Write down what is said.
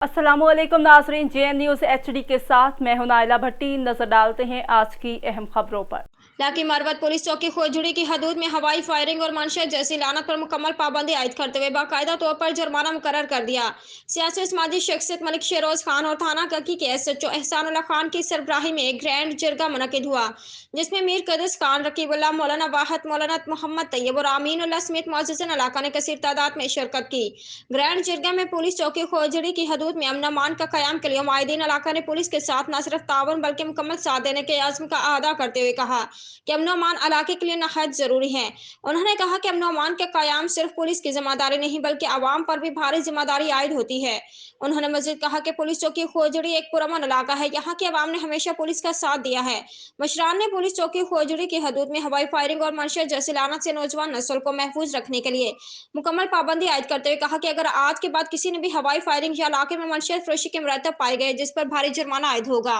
अस्सलाम वालेकुम नाजरीन, JN न्यूज़ HD के साथ मैं हूं नाइला भट्टी। नजर डालते हैं आज की अहम खबरों पर। लाकी मारवत पुलिस चौकी खोजड़ी की हदूद में हवाई फायरिंग और मंशत जैसी लानत पर मुकम्मल पाबंदी आयद करते हुए बाकायदा तौर पर जुर्माना मुकर्रर कर दिया। सियासी समाजी शख्सियत मलिक शेरोज खान और थाना ककी के SHO एहसानुल्लाह खान की सरबराही में एक ग्रैंड जरगा मुनक्किद हुआ, जिसमें मीर कदस खान, रकीबुल्लाह, मौलाना वाहद, मौलाना मोहम्मद तैयब और आमीनुल्लाह समेत मुअज़्ज़िज़ीन इलाका ने कसीर तादाद में शिरकत की। ग्रैंड जरगा में पुलिस चौकी खोजड़ी की हदूद में अमन अमान का कयाम के लिए माहिदीन इलाका ने पुलिस के साथ न सिर्फ ताउन बल्कि मुकम्मल साथ देने के आज़म का अदा करते हुए कहा कि अमन अमान इलाके के लिए नहायत जरूरी है। उन्होंने कहा कि अमन अमान का कयाम सिर्फ पुलिस की जिम्मेदारी नहीं बल्कि आवाम पर भी भारी जिम्मेदारी आयद होती है। उन्होंने मजीद कहा कि पुलिस चौकी खोजड़ी एक पुरअमन इलाका है, यहाँ की आवाम ने हमेशा पुलिस का साथ दिया है। मशरान ने पुलिस चौकी खोजड़ी की हदूद में हवाई फायरिंग और मंशत जैसी लानत से नौजवान नस्ल को महफूज रखने के लिए मुकम्मल पाबंदी आयद करते हुए कहा कि अगर आज के बाद किसी ने भी हवाई फायरिंग या इलाके में मंशत फरोशी के मरतब पाए गए जिस पर भारी जुर्माना आयद होगा।